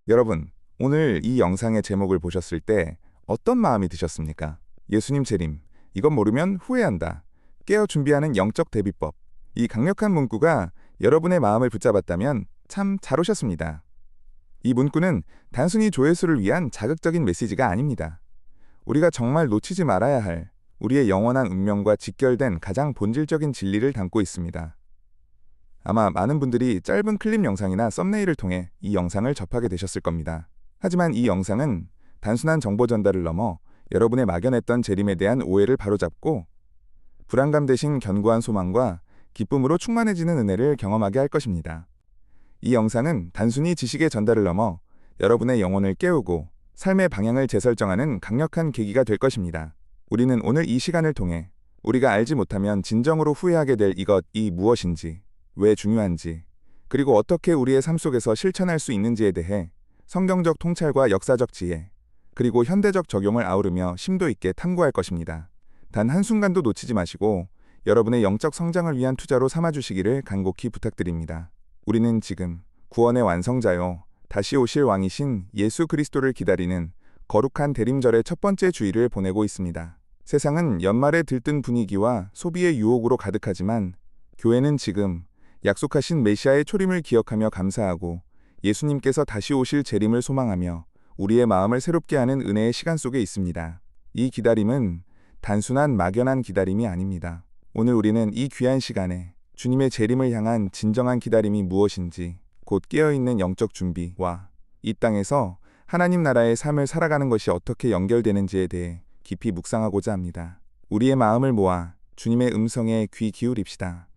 여러분, 오늘 이 영상의 제목을 보셨을 때 어떤 마음이 드셨습니까? 예수님 재림, 이건 모르면 후회한다. 깨어 준비하는 영적 대비법. 이 강력한 문구가 여러분의 마음을 붙잡았다면 참 잘 오셨습니다. 이 문구는 단순히 조회수를 위한 자극적인 메시지가 아닙니다. 우리가 정말 놓치지 말아야 할 우리의 영원한 운명과 직결된 가장 본질적인 진리를 담고 있습니다. 아마 많은 분들이 짧은 클립 영상이나 썸네일을 통해 이 영상을 접하게 되셨을 겁니다. 하지만 이 영상은 단순한 정보 전달을 넘어 여러분의 막연했던 재림에 대한 오해를 바로잡고 불안감 대신 견고한 소망과 기쁨으로 충만해지는 은혜를 경험하게 할 것입니다. 이 영상은 단순히 지식의 전달을 넘어 여러분의 영혼을 깨우고 삶의 방향을 재설정하는 강력한 계기가 될 것입니다. 우리는 오늘 이 시간을 통해 우리가 알지 못하면 진정으로 후회하게 될 이것이 무엇인지, 왜 중요한지, 그리고 어떻게 우리의 삶 속에서 실천할 수 있는지에 대해 성경적 통찰과 역사적 지혜, 그리고 현대적 적용을 아우르며 심도 있게 탐구할 것입니다. 단 한순간도 놓치지 마시고 여러분의 영적 성장을 위한 투자로 삼아주시기를 간곡히 부탁드립니다. 우리는 지금 구원의 완성자요, 다시 오실 왕이신 예수 그리스도를 기다리는 거룩한 대림절의 첫 번째 주일을 보내고 있습니다. 세상은 연말에 들뜬 분위기와 소비의 유혹으로 가득하지만 교회는 지금 약속하신 메시아의 초림을 기억하며 감사하고 예수님께서 다시 오실 재림을 소망하며 우리의 마음을 새롭게 하는 은혜의 시간 속에 있습니다. 이 기다림은 단순한 막연한 기다림이 아닙니다. 오늘 우리는 이 귀한 시간에 주님의 재림을 향한 진정한 기다림이 무엇인지, 곧 깨어있는 영적 준비와 이 땅에서 하나님 나라의 삶을 살아가는 것이 어떻게 연결되는지에 대해 깊이 묵상하고자 합니다. 우리의 마음을 모아 주님의 음성에 귀 기울입시다.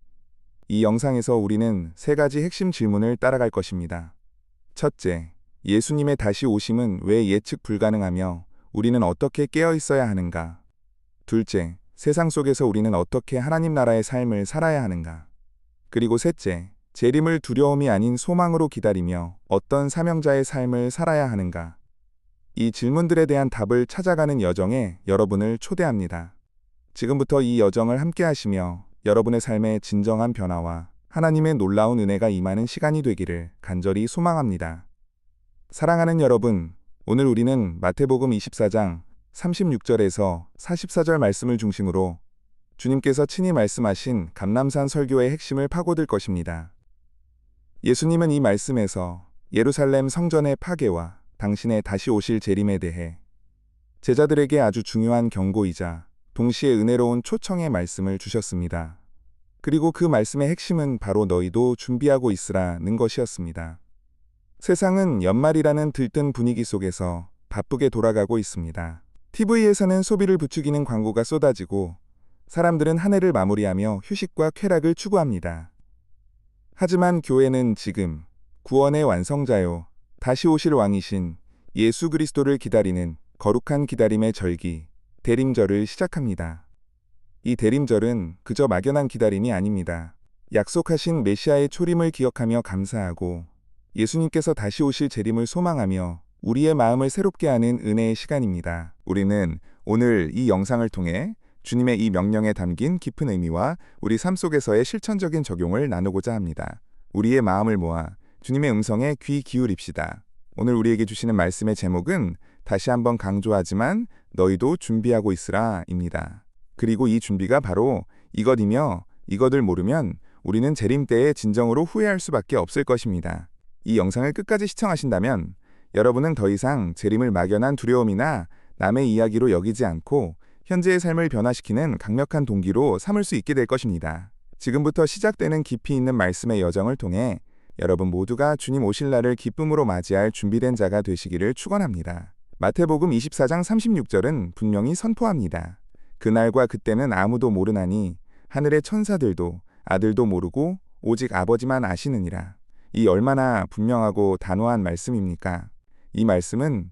이 영상에서 우리는 세 가지 핵심 질문을 따라갈 것입니다. 첫째, 예수님의 다시 오심은 왜 예측 불가능하며 우리는 어떻게 깨어 있어야 하는가? 둘째, 세상 속에서 우리는 어떻게 하나님 나라의 삶을 살아야 하는가? 그리고 셋째, 재림을 두려움이 아닌 소망으로 기다리며 어떤 사명자의 삶을 살아야 하는가? 이 질문들에 대한 답을 찾아가는 여정에 여러분을 초대합니다. 지금부터 이 여정을 함께 하시며 여러분의 삶의 진정한 변화와 하나님의 놀라운 은혜가 임하는 시간이 되기를 간절히 소망합니다. 사랑하는 여러분, 오늘 우리는 마태복음 24장 36절에서 44절 말씀을 중심으로 주님께서 친히 말씀하신 감람산 설교의 핵심을 파고들 것입니다. 예수님은 이 말씀에서 예루살렘 성전의 파괴와 당신의 다시 오실 재림에 대해 제자들에게 아주 중요한 경고이자 동시에 은혜로운 초청의 말씀을 주셨습니다. 그리고 그 말씀의 핵심은 바로 너희도 준비하고 있으라는 것이었습니다. 세상은 연말이라는 들뜬 분위기 속에서 바쁘게 돌아가고 있습니다. TV에서는 소비를 부추기는 광고가 쏟아지고 사람들은 한 해를 마무리하며 휴식과 쾌락을 추구합니다. 하지만 교회는 지금 구원의 완성자요, 다시 오실 왕이신 예수 그리스도를 기다리는 거룩한 기다림의 절기, 대림절을 시작합니다. 이 대림절은 그저 막연한 기다림이 아닙니다. 약속하신 메시아의 초림을 기억하며 감사하고 예수님께서 다시 오실 재림을 소망하며 우리의 마음을 새롭게 하는 은혜의 시간입니다. 우리는 오늘 이 영상을 통해 주님의 이 명령에 담긴 깊은 의미와 우리 삶 속에서의 실천적인 적용을 나누고자 합니다. 우리의 마음을 모아 주님의 음성에 귀 기울입시다. 오늘 우리에게 주시는 말씀의 제목은 다시 한번 강조하지만 너희도 준비하고 있으라 입니다. 그리고 이 준비가 바로 이것이며 이것을 모르면 우리는 재림 때에 진정으로 후회할 수밖에 없을 것입니다. 이 영상을 끝까지 시청하신다면 여러분은 더 이상 재림을 막연한 두려움이나 남의 이야기로 여기지 않고 현재의 삶을 변화시키는 강력한 동기로 삼을 수 있게 될 것입니다. 지금부터 시작되는 깊이 있는 말씀의 여정을 통해 여러분 모두가 주님 오실 날을 기쁨으로 맞이할 준비된 자가 되시기를 축원합니다. 마태복음 24장 36절은 분명히 선포합니다. 그날과 그때는 아무도 모르나니 하늘의 천사들도 아들도 모르고 오직 아버지만 아시느니라. 이 얼마나 분명하고 단호한 말씀입니까? 이 말씀은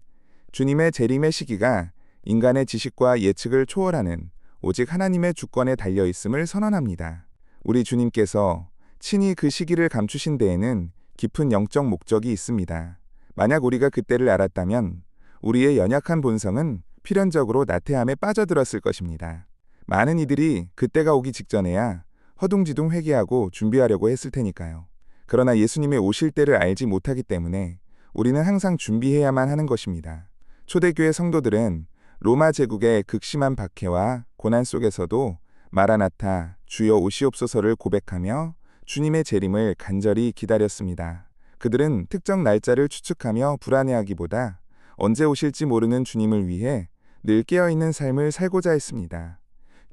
주님의 재림의 시기가 인간의 지식과 예측을 초월하는 오직 하나님의 주권에 달려 있음을 선언합니다. 우리 주님께서 친히 그 시기를 감추신 데에는 깊은 영적 목적이 있습니다. 만약 우리가 그때를 알았다면 우리의 연약한 본성은 필연적으로 나태함에 빠져들었을 것입니다. 많은 이들이 그때가 오기 직전에야 허둥지둥 회개하고 준비하려고 했을 테니까요. 그러나 예수님의 오실 때를 알지 못하기 때문에 우리는 항상 준비해야만 하는 것입니다. 초대교회 성도들은 로마 제국의 극심한 박해와 고난 속에서도 마라나타, 주여 오시옵소서를 고백하며 주님의 재림을 간절히 기다렸습니다. 그들은 특정 날짜를 추측하며 불안해하기보다 언제 오실지 모르는 주님을 위해 늘 깨어있는 삶을 살고자 했습니다.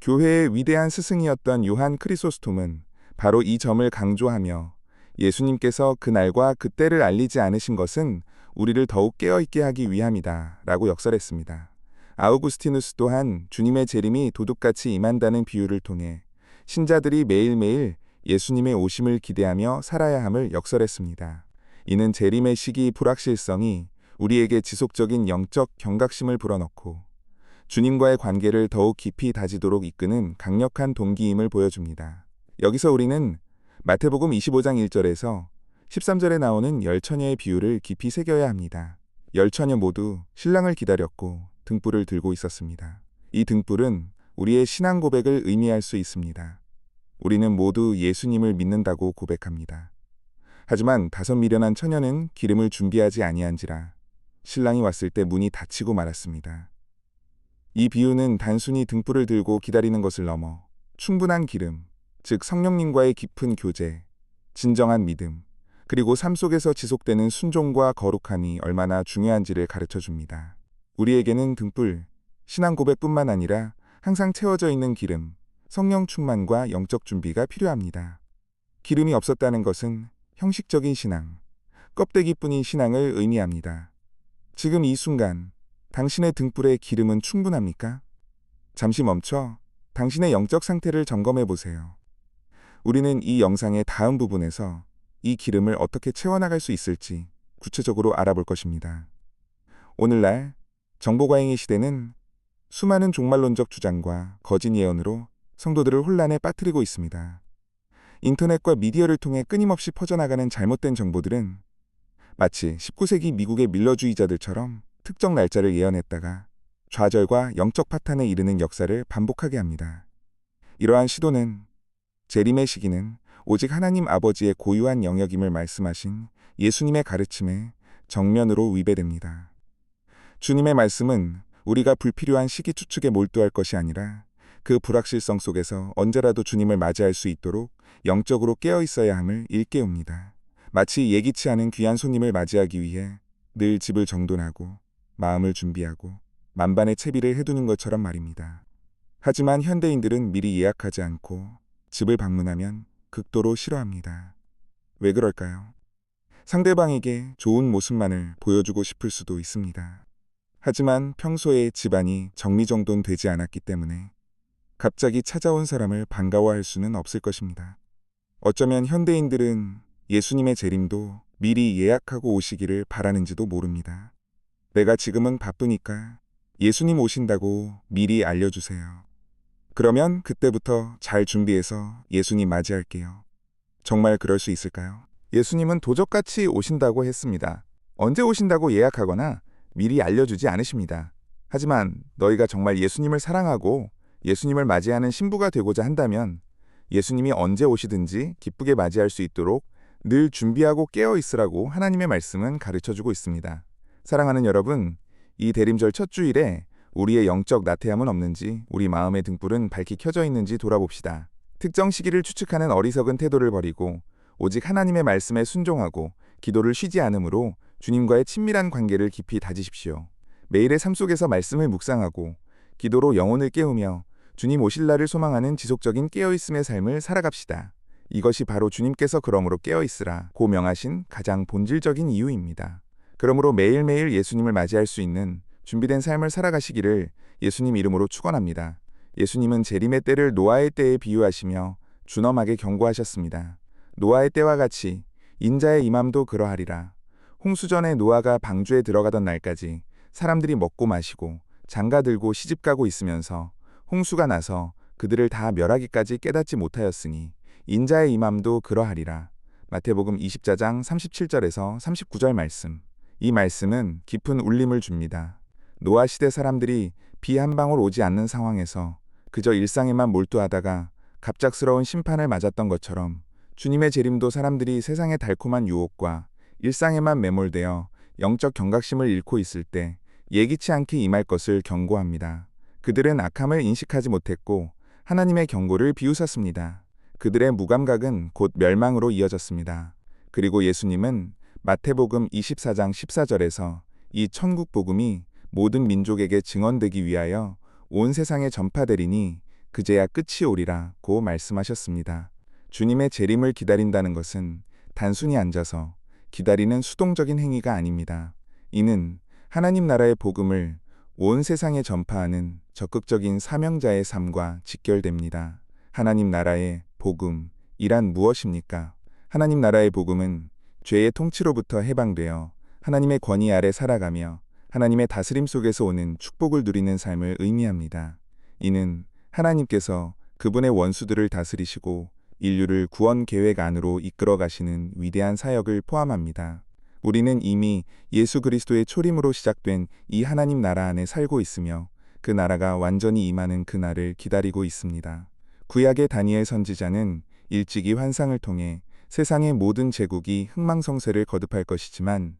교회의 위대한 스승이었던 요한 크리소스톰은 바로 이 점을 강조하며 예수님께서 그 날과 그 때를 알리지 않으신 것은 우리를 더욱 깨어있게 하기 위함이다 라고 역설했습니다. 아우구스티누스 또한 주님의 재림이 도둑같이 임한다는 비유를 통해 신자들이 매일매일 예수님의 오심을 기대하며 살아야 함을 역설했습니다. 이는 재림의 시기 불확실성이 우리에게 지속적인 영적 경각심을 불어넣고 주님과의 관계를 더욱 깊이 다지도록 이끄는 강력한 동기임을 보여줍니다. 여기서 우리는 마태복음 25장 1절에서 13절에 나오는 10처녀의 비유를 깊이 새겨야 합니다. 10처녀 모두 신랑을 기다렸고 등불을 들고 있었습니다. 이 등불은 우리의 신앙 고백을 의미할 수 있습니다. 우리는 모두 예수님을 믿는다고 고백합니다. 하지만 5 미련한 처녀는 기름을 준비하지 아니한지라 신랑이 왔을 때 문이 닫히고 말았습니다. 이 비유는 단순히 등불을 들고 기다리는 것을 넘어 충분한 기름, 즉 성령님과의 깊은 교제, 진정한 믿음, 그리고 삶 속에서 지속되는 순종과 거룩함이 얼마나 중요한지를 가르쳐 줍니다. 우리에게는 등불, 신앙 고백뿐만 아니라 항상 채워져 있는 기름, 성령 충만과 영적 준비가 필요합니다. 기름이 없었다는 것은 형식적인 신앙, 껍데기뿐인 신앙을 의미합니다. 지금 이 순간 당신의 등불에 기름은 충분합니까? 잠시 멈춰 당신의 영적 상태를 점검해 보세요. 우리는 이 영상의 다음 부분에서 이 기름을 어떻게 채워나갈 수 있을지 구체적으로 알아볼 것입니다. 오늘날 정보과잉의 시대는 수많은 종말론적 주장과 거짓 예언으로 성도들을 혼란에 빠뜨리고 있습니다. 인터넷과 미디어를 통해 끊임없이 퍼져나가는 잘못된 정보들은 마치 19세기 미국의 밀러주의자들처럼 특정 날짜를 예언했다가 좌절과 영적 파탄에 이르는 역사를 반복하게 합니다. 이러한 시도는 재림의 시기는 오직 하나님 아버지의 고유한 영역임을 말씀하신 예수님의 가르침에 정면으로 위배됩니다. 주님의 말씀은 우리가 불필요한 시기 추측에 몰두할 것이 아니라 그 불확실성 속에서 언제라도 주님을 맞이할 수 있도록 영적으로 깨어 있어야 함을 일깨웁니다. 마치 예기치 않은 귀한 손님을 맞이하기 위해 늘 집을 정돈하고 마음을 준비하고 만반의 채비를 해두는 것처럼 말입니다. 하지만 현대인들은 미리 예약하지 않고 집을 방문하면 극도로 싫어합니다. 왜 그럴까요? 상대방에게 좋은 모습만을 보여주고 싶을 수도 있습니다. 하지만 평소에 집안이 정리정돈되지 않았기 때문에 갑자기 찾아온 사람을 반가워할 수는 없을 것입니다. 어쩌면 현대인들은 예수님의 재림도 미리 예약하고 오시기를 바라는지도 모릅니다. 내가 지금은 바쁘니까 예수님 오신다고 미리 알려주세요. 그러면 그때부터 잘 준비해서 예수님 맞이할게요. 정말 그럴 수 있을까요? 예수님은 도적같이 오신다고 했습니다. 언제 오신다고 예약하거나 미리 알려주지 않으십니다. 하지만 너희가 정말 예수님을 사랑하고 예수님을 맞이하는 신부가 되고자 한다면 예수님이 언제 오시든지 기쁘게 맞이할 수 있도록 늘 준비하고 깨어 있으라고 하나님의 말씀은 가르쳐주고 있습니다. 사랑하는 여러분, 이 대림절 첫 주일에 우리의 영적 나태함은 없는지, 우리 마음의 등불은 밝히 켜져 있는지 돌아봅시다. 특정 시기를 추측하는 어리석은 태도를 버리고 오직 하나님의 말씀에 순종하고 기도를 쉬지 않으므로 주님과의 친밀한 관계를 깊이 다지십시오. 매일의 삶 속에서 말씀을 묵상하고 기도로 영혼을 깨우며 주님 오실 날을 소망하는 지속적인 깨어있음의 삶을 살아갑시다. 이것이 바로 주님께서 그러므로 깨어있으라 고 명하신 가장 본질적인 이유입니다. 그러므로 매일매일 예수님을 맞이할 수 있는 준비된 삶을 살아가시기를 예수님 이름으로 축원합니다. 예수님은 재림의 때를 노아의 때에 비유하시며 준엄하게 경고하셨습니다. 노아의 때와 같이 인자의 임함도 그러하리라. 홍수전에 노아가 방주에 들어가던 날까지 사람들이 먹고 마시고 장가들고 시집가고 있으면서 홍수가 나서 그들을 다 멸하기까지 깨닫지 못하였으니 인자의 임함도 그러하리라. 마태복음 24장 37절에서 39절 말씀. 이 말씀은 깊은 울림을 줍니다. 노아 시대 사람들이 비 한 방울 오지 않는 상황에서 그저 일상에만 몰두하다가 갑작스러운 심판을 맞았던 것처럼 주님의 재림도 사람들이 세상의 달콤한 유혹과 일상에만 매몰되어 영적 경각심을 잃고 있을 때 예기치 않게 임할 것을 경고합니다. 그들은 악함을 인식하지 못했고 하나님의 경고를 비웃었습니다. 그들의 무감각은 곧 멸망으로 이어졌습니다. 그리고 예수님은 마태복음 24장 14절에서 이 천국 복음이 모든 민족에게 증언되기 위하여 온 세상에 전파되리니 그제야 끝이 오리라고 말씀하셨습니다. 주님의 재림을 기다린다는 것은 단순히 앉아서 기다리는 수동적인 행위가 아닙니다. 이는 하나님 나라의 복음을 온 세상에 전파하는 적극적인 사명자의 삶과 직결됩니다. 하나님 나라의 복음이란 무엇입니까? 하나님 나라의 복음은 죄의 통치로부터 해방되어 하나님의 권위 아래 살아가며 하나님의 다스림 속에서 오는 축복을 누리는 삶을 의미합니다. 이는 하나님께서 그분의 원수들을 다스리시고 인류를 구원 계획 안으로 이끌어 가시는 위대한 사역을 포함합니다. 우리는 이미 예수 그리스도의 초림으로 시작된 이 하나님 나라 안에 살고 있으며 그 나라가 완전히 임하는 그날을 기다리고 있습니다. 구약의 다니엘 선지자는 일찍이 환상을 통해 세상의 모든 제국이 흥망성쇠를 거듭할 것이지만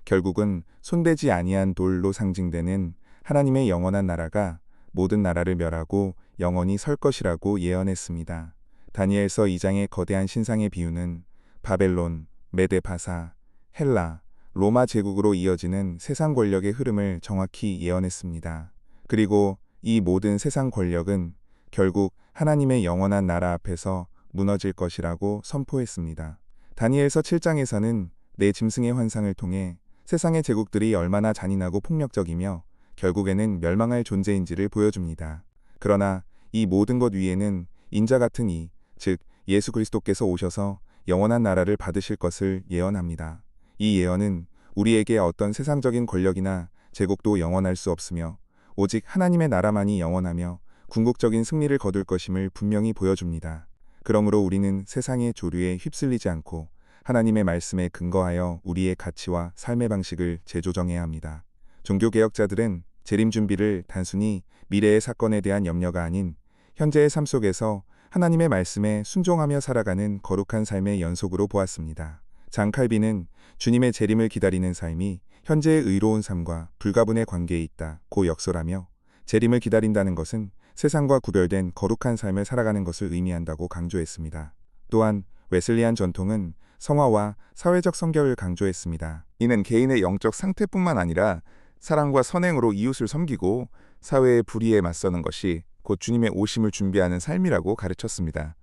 결국은 손대지 아니한 돌로 상징되는 하나님의 영원한 나라가 모든 나라를 멸하고 영원히 설 것이라고 예언했습니다. 다니엘서 2장의 거대한 신상의 비유는 바벨론, 메데바사, 헬라, 로마 제국으로 이어지는 세상 권력의 흐름을 정확히 예언했습니다. 그리고 이 모든 세상 권력은 결국 하나님의 영원한 나라 앞에서 무너질 것이라고 선포했습니다. 다니엘서 7장에서는 네 짐승의 환상을 통해 세상의 제국들이 얼마나 잔인하고 폭력적이며 결국에는 멸망할 존재인지를 보여줍니다. 그러나 이 모든 것 위에는 인자 같은 이, 즉 예수 그리스도께서 오셔서 영원한 나라를 받으실 것을 예언합니다. 이 예언은 우리에게 어떤 세상적인 권력이나 제국도 영원할 수 없으며 오직 하나님의 나라만이 영원하며 궁극적인 승리를 거둘 것임을 분명히 보여줍니다. 그러므로 우리는 세상의 조류에 휩쓸리지 않고 하나님의 말씀에 근거하여 우리의 가치와 삶의 방식을 재조정해야 합니다. 종교개혁자들은 재림 준비를 단순히 미래의 사건에 대한 염려가 아닌 현재의 삶 속에서 하나님의 말씀에 순종하며 살아가는 거룩한 삶의 연속으로 보았습니다. 장 칼빈은 주님의 재림을 기다리는 삶이 현재의 의로운 삶과 불가분의 관계에 있다고 역설하며 재림을 기다린다는 것은 세상과 구별된 거룩한 삶을 살아가는 것을 의미한다고 강조했습니다. 또한 웨슬리안 전통은 성화와 사회적 성결을 강조했습니다. 이는 개인의 영적 상태뿐만 아니라 사랑과 선행으로 이웃을 섬기고 사회의 불의에 맞서는 것이 곧 주님의 오심을 준비하는 삶이라고 가르쳤습니다.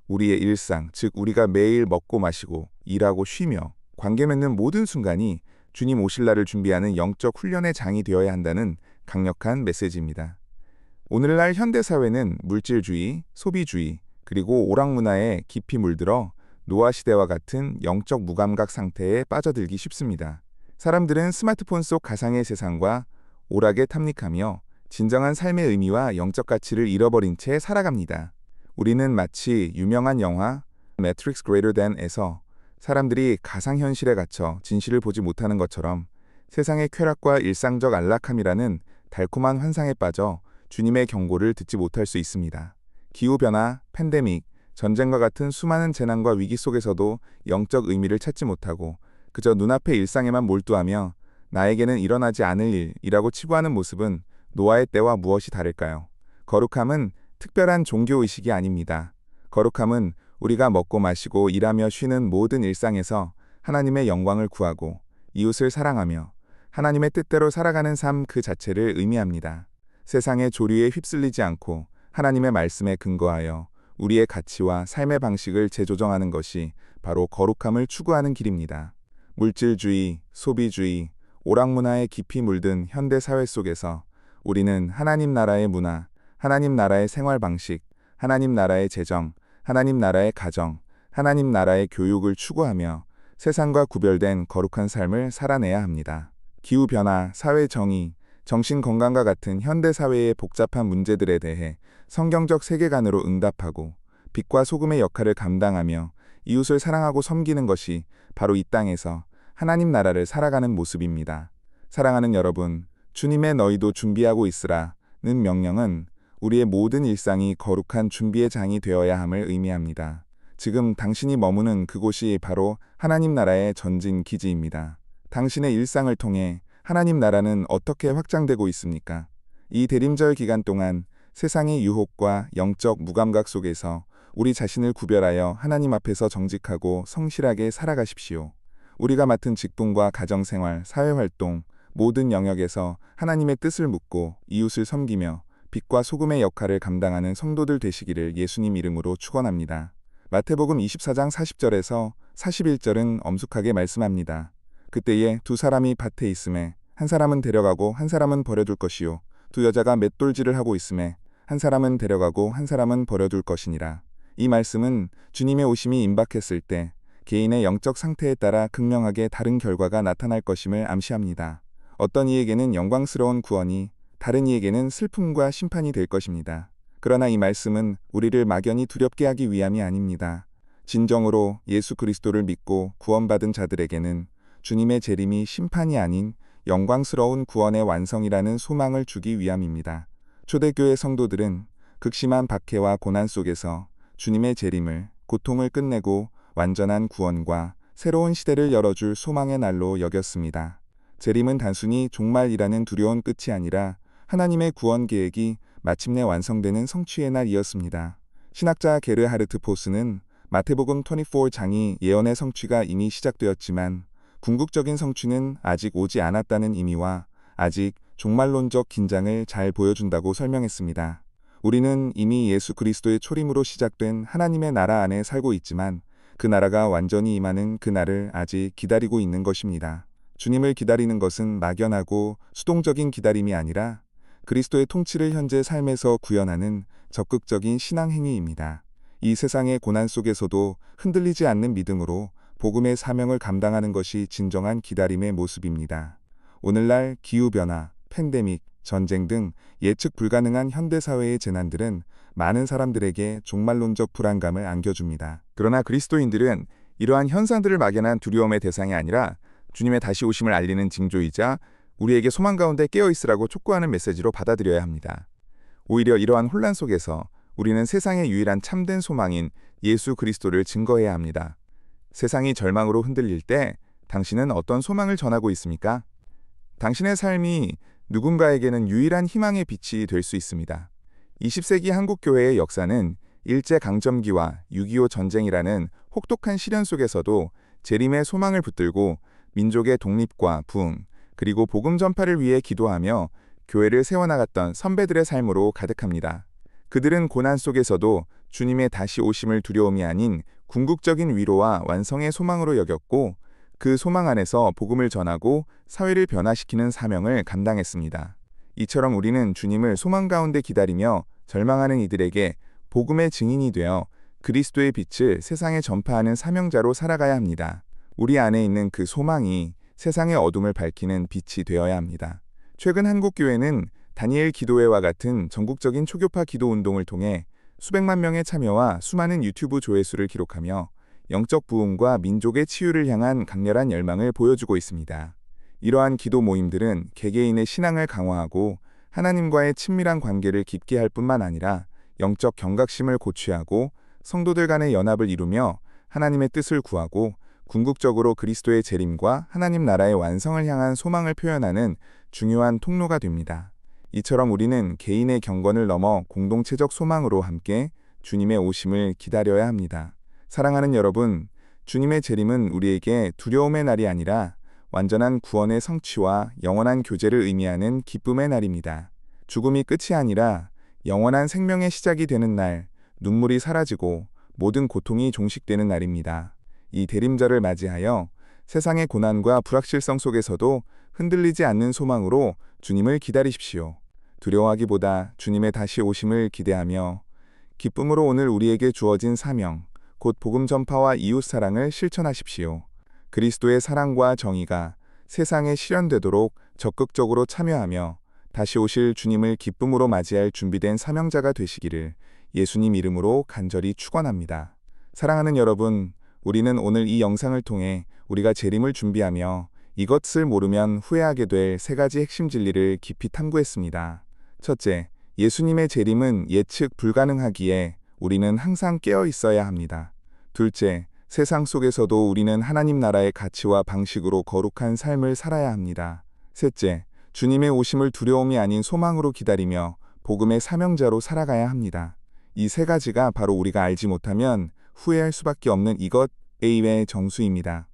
우리의 일상, 즉 우리가 매일 먹고 마시고 일하고 쉬며 관계 맺는 모든 순간이 주님 오실 날을 준비하는 영적 훈련의 장이 되어야 한다는 강력한 메시지입니다. 오늘날 현대사회는 물질주의, 소비주의, 그리고 오락문화에 깊이 물들어 노아시대와 같은 영적 무감각 상태에 빠져들기 쉽습니다. 사람들은 스마트폰 속 가상의 세상과 오락에 탐닉하며 진정한 삶의 의미와 영적 가치를 잃어버린 채 살아갑니다. 우리는 마치 유명한 영화 Matrix Greater Than에서 사람들이 가상현실에 갇혀 진실을 보지 못하는 것처럼 세상의 쾌락과 일상적 안락함이라는 달콤한 환상에 빠져 주님의 경고를 듣지 못할 수 있습니다. 기후변화, 팬데믹, 전쟁과 같은 수많은 재난과 위기 속에서도 영적 의미를 찾지 못하고 그저 눈앞의 일상에만 몰두하며 나에게는 일어나지 않을 일이라고 치부하는 모습은 노아의 때와 무엇이 다를까요? 거룩함은 특별한 종교의식이 아닙니다. 거룩함은 우리가 먹고 마시고 일하며 쉬는 모든 일상에서 하나님의 영광을 구하고 이웃을 사랑하며 하나님의 뜻대로 살아가는 삶 그 자체를 의미합니다. 세상의 조류에 휩쓸리지 않고 하나님의 말씀에 근거하여 우리의 가치와 삶의 방식을 재조정하는 것이 바로 거룩함을 추구하는 길입니다. 물질주의, 소비주의, 오락문화에 깊이 물든 현대 사회 속에서 우리는 하나님 나라의 문화, 하나님 나라의 생활 방식, 하나님 나라의 재정, 하나님 나라의 가정, 하나님 나라의 교육을 추구하며 세상과 구별된 거룩한 삶을 살아내야 합니다. 기후변화, 사회정의, 정신건강과 같은 현대사회의 복잡한 문제들에 대해 성경적 세계관으로 응답하고 빛과 소금의 역할을 감당하며 이웃을 사랑하고 섬기는 것이 바로 이 땅에서 하나님 나라를 살아가는 모습입니다. 사랑하는 여러분, 주님의 너희도 준비하고 있으라는 명령은 우리의 모든 일상이 거룩한 준비의 장이 되어야 함을 의미합니다. 지금 당신이 머무는 그곳이 바로 하나님 나라의 전진 기지입니다. 당신의 일상을 통해 하나님 나라는 어떻게 확장되고 있습니까? 이 대림절 기간 동안 세상의 유혹과 영적 무감각 속에서 우리 자신을 구별하여 하나님 앞에서 정직하고 성실하게 살아가십시오. 우리가 맡은 직분과 가정생활, 사회활동, 모든 영역에서 하나님의 뜻을 묻고 이웃을 섬기며 빛과 소금의 역할을 감당하는 성도들 되시기를 예수님 이름으로 축원합니다. 마태복음 24장 40절에서 41절은 엄숙하게 말씀합니다. 그때에 두 사람이 밭에 있음에 한 사람은 데려가고 한 사람은 버려둘 것이요 두 여자가 맷돌질을 하고 있음에 한 사람은 데려가고 한 사람은 버려둘 것이니라. 이 말씀은 주님의 오심이 임박했을 때 개인의 영적 상태에 따라 극명하게 다른 결과가 나타날 것임을 암시합니다. 어떤 이에게는 영광스러운 구원이, 다른 이에게는 슬픔과 심판이 될 것입니다. 그러나 이 말씀은 우리를 막연히 두렵게 하기 위함이 아닙니다. 진정으로 예수 그리스도를 믿고 구원받은 자들에게는 주님의 재림이 심판이 아닌 영광스러운 구원의 완성이라는 소망을 주기 위함입니다. 초대교회 성도들은 극심한 박해와 고난 속에서 주님의 재림을, 고통을 끝내고 완전한 구원과 새로운 시대를 열어줄 소망의 날로 여겼습니다. 재림은 단순히 종말이라는 두려운 끝이 아니라 하나님의 구원 계획이 마침내 완성되는 성취의 날이었습니다. 신학자 게르하르트 포스는 마태복음 24장이 예언의 성취가 이미 시작되었지만 궁극적인 성취는 아직 오지 않았다는 의미와 아직 종말론적 긴장을 잘 보여준다고 설명했습니다. 우리는 이미 예수 그리스도의 초림으로 시작된 하나님의 나라 안에 살고 있지만 그 나라가 완전히 임하는 그 날을 아직 기다리고 있는 것입니다. 주님을 기다리는 것은 막연하고 수동적인 기다림이 아니라 그리스도의 통치를 현재 삶에서 구현하는 적극적인 신앙 행위입니다. 이 세상의 고난 속에서도 흔들리지 않는 믿음으로 복음의 사명을 감당하는 것이 진정한 기다림의 모습입니다. 오늘날 기후변화, 팬데믹, 전쟁 등 예측 불가능한 현대사회의 재난들은 많은 사람들에게 종말론적 불안감을 안겨줍니다. 그러나 그리스도인들은 이러한 현상들을 막연한 두려움의 대상이 아니라 주님의 다시 오심을 알리는 징조이자 우리에게 소망 가운데 깨어있으라고 촉구하는 메시지로 받아들여야 합니다. 오히려 이러한 혼란 속에서 우리는 세상의 유일한 참된 소망인 예수 그리스도를 증거해야 합니다. 세상이 절망으로 흔들릴 때 당신은 어떤 소망을 전하고 있습니까? 당신의 삶이 누군가에게는 유일한 희망의 빛이 될 수 있습니다. 20세기 한국 교회의 역사는 일제강점기와 6.25 전쟁이라는 혹독한 시련 속에서도 재림의 소망을 붙들고 민족의 독립과 부흥, 그리고 복음 전파를 위해 기도하며 교회를 세워나갔던 선배들의 삶으로 가득합니다. 그들은 고난 속에서도 주님의 다시 오심을 두려움이 아닌 궁극적인 위로와 완성의 소망으로 여겼고 그 소망 안에서 복음을 전하고 사회를 변화시키는 사명을 감당했습니다. 이처럼 우리는 주님을 소망 가운데 기다리며 절망하는 이들에게 복음의 증인이 되어 그리스도의 빛을 세상에 전파하는 사명자로 살아가야 합니다. 우리 안에 있는 그 소망이 세상의 어둠을 밝히는 빛이 되어야 합니다. 최근 한국교회는 다니엘 기도회와 같은 전국적인 초교파 기도 운동을 통해 수백만 명의 참여와 수많은 유튜브 조회수를 기록하며 영적 부흥과 민족의 치유를 향한 강렬한 열망을 보여주고 있습니다. 이러한 기도 모임들은 개개인의 신앙을 강화하고 하나님과의 친밀한 관계를 깊게 할 뿐만 아니라 영적 경각심을 고취하고 성도들 간의 연합을 이루며 하나님의 뜻을 구하고 궁극적으로 그리스도의 재림과 하나님 나라의 완성을 향한 소망을 표현하는 중요한 통로가 됩니다. 이처럼 우리는 개인의 경건을 넘어 공동체적 소망으로 함께 주님의 오심을 기다려야 합니다. 사랑하는 여러분, 주님의 재림은 우리에게 두려움의 날이 아니라 완전한 구원의 성취와 영원한 교제를 의미하는 기쁨의 날입니다. 죽음이 끝이 아니라 영원한 생명의 시작이 되는 날, 눈물이 사라지고 모든 고통이 종식되는 날입니다. 이 대림절을 맞이하여 세상의 고난과 불확실성 속에서도 흔들리지 않는 소망으로 주님을 기다리십시오. 두려워하기보다 주님의 다시 오심을 기대하며 기쁨으로 오늘 우리에게 주어진 사명, 곧 복음 전파와 이웃 사랑을 실천하십시오. 그리스도의 사랑과 정의가 세상에 실현되도록 적극적으로 참여하며 다시 오실 주님을 기쁨으로 맞이할 준비된 사명자가 되시기를 예수님 이름으로 간절히 축원합니다. 사랑하는 여러분, 우리는 오늘 이 영상을 통해 우리가 재림을 준비하며 이것을 모르면 후회하게 될 세 가지 핵심 진리를 깊이 탐구했습니다. 첫째, 예수님의 재림은 예측 불가능하기에 우리는 항상 깨어 있어야 합니다. 둘째, 세상 속에서도 우리는 하나님 나라의 가치와 방식으로 거룩한 삶을 살아야 합니다. 셋째, 주님의 오심을 두려움이 아닌 소망으로 기다리며 복음의 사명자로 살아가야 합니다. 이 세 가지가 바로 우리가 알지 못하면 후회할 수밖에 없는 이것 A의 정수입니다.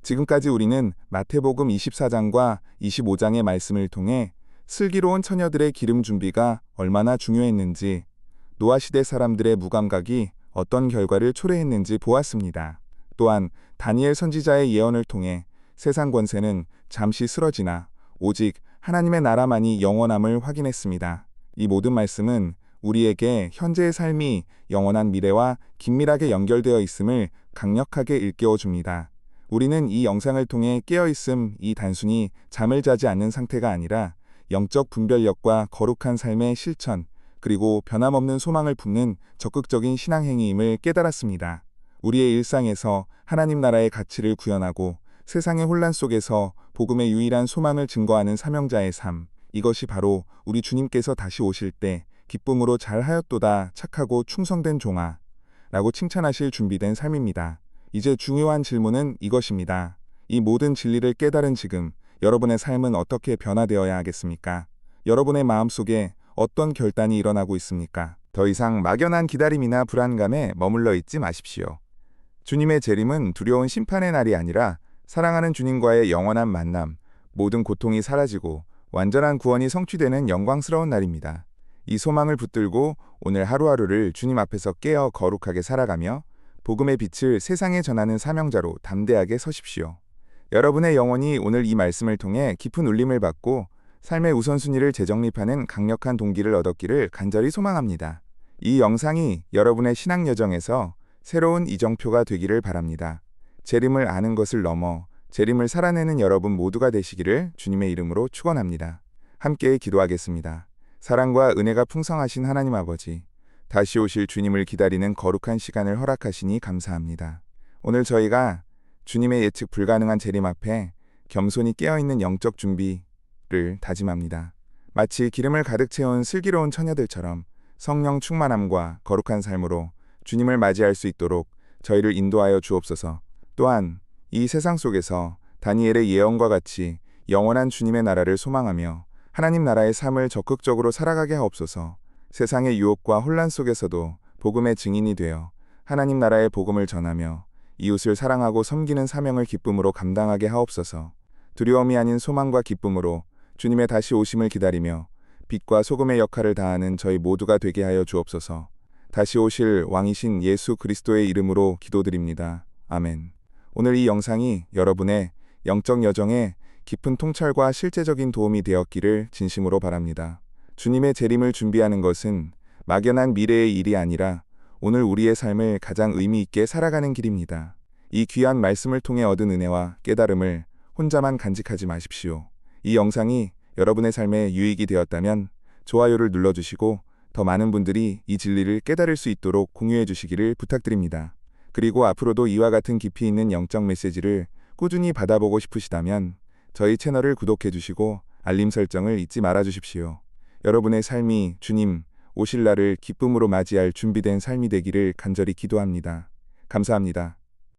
지금까지 우리는 마태복음 24장과 25장의 말씀을 통해 슬기로운 처녀들의 기름 준비가 얼마나 중요했는지, 노아시대 사람들의 무감각이 어떤 결과를 초래했는지 보았습니다. 또한 다니엘 선지자의 예언을 통해 세상 권세는 잠시 쓰러지나 오직 하나님의 나라만이 영원함을 확인했습니다. 이 모든 말씀은 우리에게 현재의 삶이 영원한 미래와 긴밀하게 연결되어 있음을 강력하게 일깨워 줍니다. 우리는 이 영상을 통해 깨어있음이 단순히 잠을 자지 않는 상태가 아니라 영적 분별력과 거룩한 삶의 실천, 그리고 변함없는 소망을 품는 적극적인 신앙행위임을 깨달았습니다. 우리의 일상에서 하나님 나라의 가치를 구현하고 세상의 혼란 속에서 복음의 유일한 소망을 증거하는 사명자의 삶, 이것이 바로 우리 주님께서 다시 오실 때 기쁨으로 잘하였도다 착하고 충성된 종아 라고 칭찬하실 준비된 삶입니다. 이제 중요한 질문은 이것입니다. 이 모든 진리를 깨달은 지금 여러분의 삶은 어떻게 변화되어야 하겠습니까? 여러분의 마음속에 어떤 결단이 일어나고 있습니까? 더 이상 막연한 기다림이나 불안감에 머물러 있지 마십시오. 주님의 재림은 두려운 심판의 날이 아니라 사랑하는 주님과의 영원한 만남, 모든 고통이 사라지고 완전한 구원이 성취되는 영광스러운 날입니다. 이 소망을 붙들고 오늘 하루하루를 주님 앞에서 깨어 거룩하게 살아가며 복음의 빛을 세상에 전하는 사명자로 담대하게 서십시오. 여러분의 영혼이 오늘 이 말씀을 통해 깊은 울림을 받고 삶의 우선순위를 재정립하는 강력한 동기를 얻었기를 간절히 소망합니다. 이 영상이 여러분의 신앙 여정에서 새로운 이정표가 되기를 바랍니다. 재림을 아는 것을 넘어 재림을 살아내는 여러분 모두가 되시기를 주님의 이름으로 축원합니다. 함께 기도하겠습니다. 사랑과 은혜가 풍성하신 하나님 아버지, 다시 오실 주님을 기다리는 거룩한 시간을 허락하시니 감사합니다. 오늘 저희가 주님의 예측 불가능한 재림 앞에 겸손히 깨어있는 영적 준비를 다짐합니다. 마치 기름을 가득 채운 슬기로운 처녀들처럼 성령 충만함과 거룩한 삶으로 주님을 맞이할 수 있도록 저희를 인도하여 주옵소서. 또한 이 세상 속에서 다니엘의 예언과 같이 영원한 주님의 나라를 소망하며 하나님 나라의 삶을 적극적으로 살아가게 하옵소서. 세상의 유혹과 혼란 속에서도 복음의 증인이 되어 하나님 나라의 복음을 전하며 이웃을 사랑하고 섬기는 사명을 기쁨으로 감당하게 하옵소서. 두려움이 아닌 소망과 기쁨으로 주님의 다시 오심을 기다리며 빛과 소금의 역할을 다하는 저희 모두가 되게 하여 주옵소서. 다시 오실 왕이신 예수 그리스도의 이름으로 기도드립니다. 아멘. 오늘 이 영상이 여러분의 영적 여정에 깊은 통찰과 실제적인 도움이 되었기를 진심으로 바랍니다. 주님의 재림을 준비하는 것은 막연한 미래의 일이 아니라 오늘 우리의 삶을 가장 의미 있게 살아가는 길입니다. 이 귀한 말씀을 통해 얻은 은혜와 깨달음을 혼자만 간직하지 마십시오. 이 영상이 여러분의 삶에 유익이 되었다면 좋아요를 눌러주시고 더 많은 분들이 이 진리를 깨달을 수 있도록 공유해 주시기를 부탁드립니다. 그리고 앞으로도 이와 같은 깊이 있는 영적 메시지를 꾸준히 받아보고 싶으시다면 저희 채널을 구독해 주시고 알림 설정을 잊지 말아 주십시오. 여러분의 삶이 주님 오실 날을 기쁨으로 맞이할 준비된 삶이 되기를 간절히 기도합니다. 감사합니다.